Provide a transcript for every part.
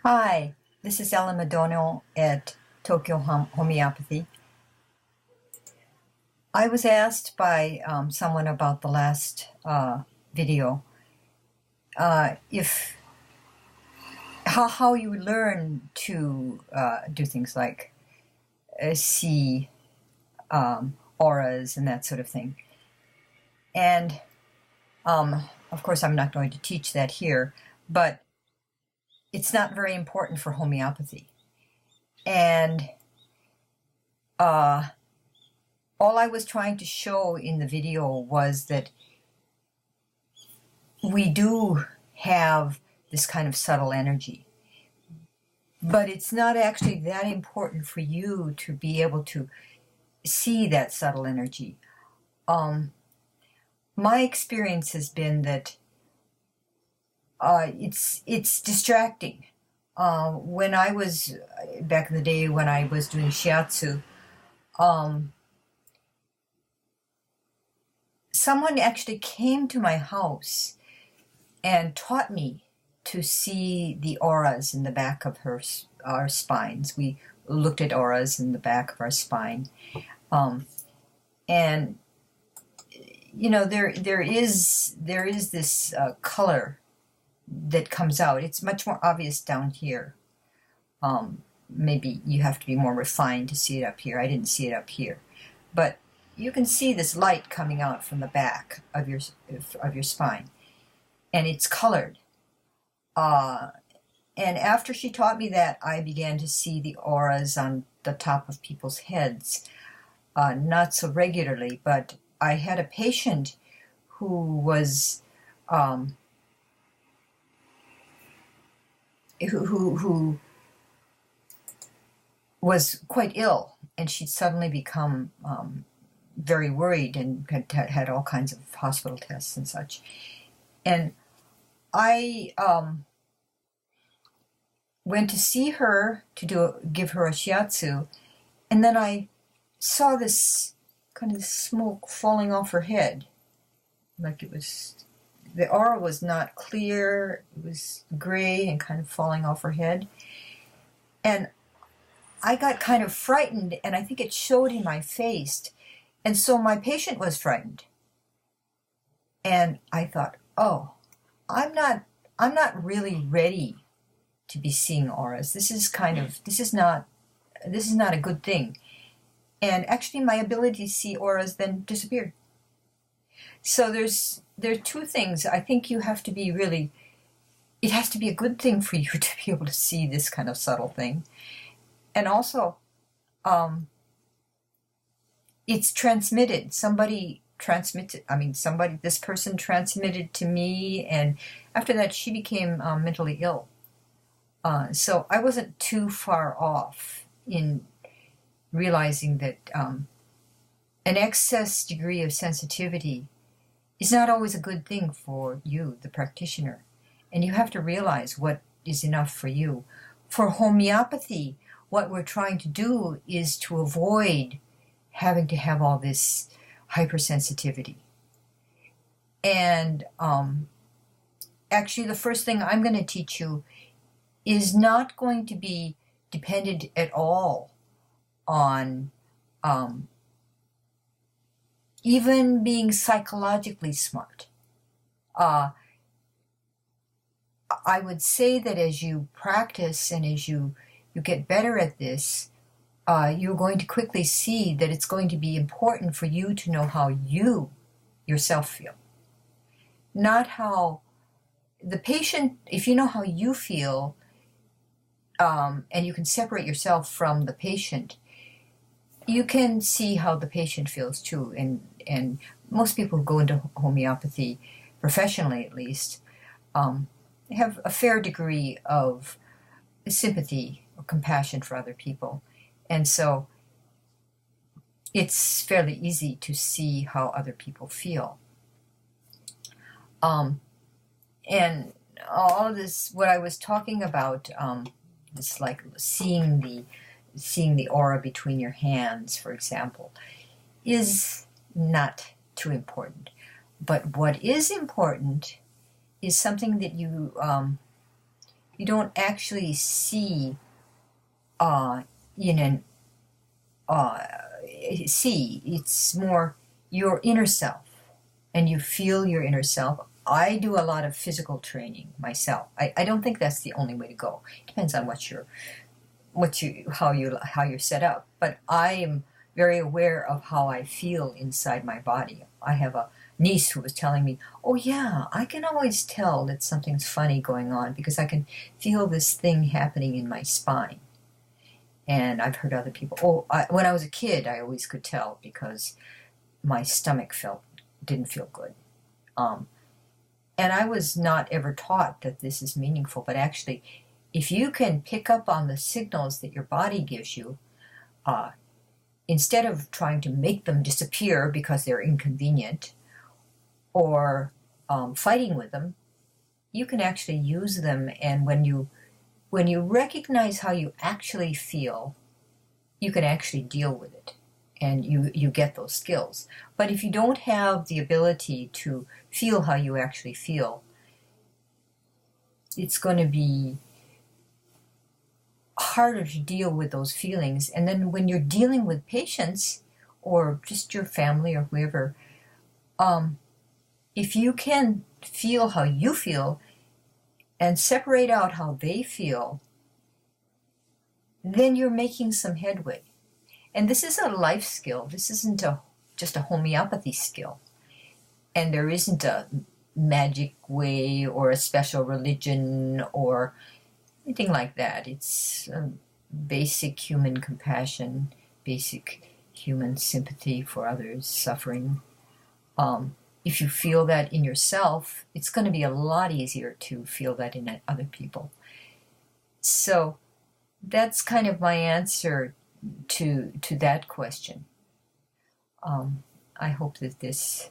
Hi, this is Ellen Madonio at Tokyo Homeopathy. I was asked by someone about the last video if how you learn to do things like see auras and that sort of thing. And of course, I'm not going to teach that here, but it's not very important for homeopathy. And all I was trying to show in the video was that we do have this kind of subtle energy, but it's not actually that important for you to be able to see that subtle energy. My experience has been that it's distracting. When I was back in the day when I was doing shiatsu, someone actually came to my house and taught me to see the auras in the back of our spines. We looked at auras in the back of our spine, and you know there is this color that comes out. It's much more obvious down here. Maybe you have to be more refined to see it up here. I didn't see it up here, but you can see this light coming out from the back of your spine, and it's colored. And after she taught me that, I began to see the auras on the top of people's heads, not so regularly, but I had a patient who was who was quite ill, and she'd suddenly become very worried and had all kinds of hospital tests and such. And I went to see her to give her a shiatsu, and then I saw this kind of smoke falling off her head, like it was. The aura was not clear. It was gray and kind of falling off her head. And I got kind of frightened, and I think it showed in my face. And so my patient was frightened. And I thought, oh, I'm not really ready to be seeing auras. This is not a good thing. And actually my ability to see auras then disappeared. So there are two things. I think you have to be it has to be a good thing for you to be able to see this kind of subtle thing. And also, it's transmitted. This person transmitted to me, and after that she became mentally ill. So I wasn't too far off in realizing that an excess degree of sensitivity is not always a good thing for you, the practitioner. And you have to realize what is enough for you. For homeopathy, what we're trying to do is to avoid having to have all this hypersensitivity. And actually, the first thing I'm going to teach you is not going to be dependent at all on even being psychologically smart. I would say that as you practice and as you get better at this, you're going to quickly see that it's going to be important for you to know how you yourself feel. Not how the patient, if you know how you feel, and you can separate yourself from the patient, you can see how the patient feels too. And most people who go into homeopathy, professionally at least, have a fair degree of sympathy or compassion for other people. And so it's fairly easy to see how other people feel. And all of this, what I was talking about, this like seeing the aura between your hands, for example, is not too important. But what is important is something that you You don't actually see in an it's more your inner self, and you feel your inner self. I do a lot of physical training myself. I don't think that's the only way to go. It depends on how you're set up. But I am very aware of how I feel inside my body. I have a niece who was telling me, "Oh yeah, I can always tell that something's funny going on because I can feel this thing happening in my spine." And I've heard other people, when I was a kid, I always could tell because my stomach didn't feel good. And I was not ever taught that this is meaningful, but actually, if you can pick up on the signals that your body gives you, instead of trying to make them disappear because they're inconvenient, or fighting with them, you can actually use them. And when you recognize how you actually feel, you can actually deal with it, and you get those skills. But if you don't have the ability to feel how you actually feel, it's going to be harder to deal with those feelings. And then when you're dealing with patients or just your family or whoever, if you can feel how you feel and separate out how they feel, then you're making some headway. And this is a life skill. This isn't just a homeopathy skill. And there isn't a magic way or a special religion or anything like that. It's basic human compassion, basic human sympathy for others suffering. If you feel that in yourself, it's going to be a lot easier to feel that in other people. So that's kind of my answer to that question. I hope that this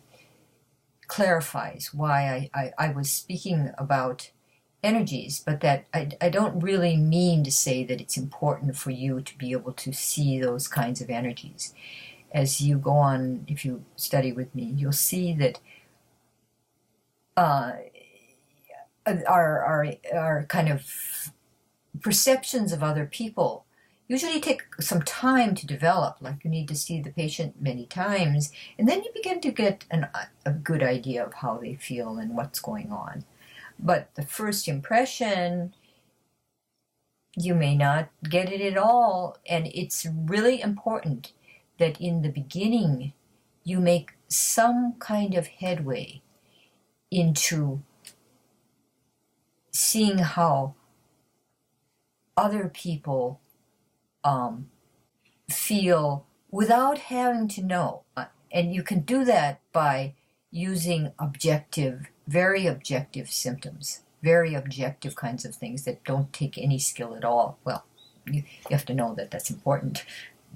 clarifies why I was speaking about energies, but that I don't really mean to say that it's important for you to be able to see those kinds of energies. As you go on, if you study with me, you'll see that our kind of perceptions of other people usually take some time to develop. Like, you need to see the patient many times, and then you begin to get a good idea of how they feel and what's going on. But the first impression, you may not get it at all, and it's really important that in the beginning you make some kind of headway into seeing how other people feel without having to know. And you can do that by using very objective symptoms, very objective kinds of things that don't take any skill at all. Well, you have to know that that's important,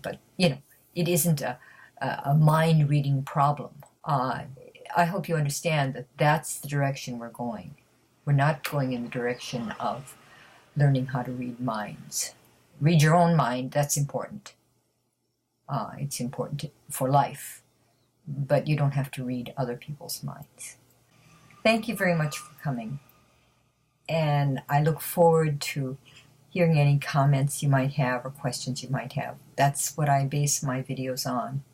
but it isn't a mind-reading problem. I hope you understand that that's the direction we're going. We're not going in the direction of learning how to read minds. Read your own mind, that's important. It's important for life, but you don't have to read other people's minds. Thank you very much for coming, and I look forward to hearing any comments you might have or questions you might have. That's what I base my videos on.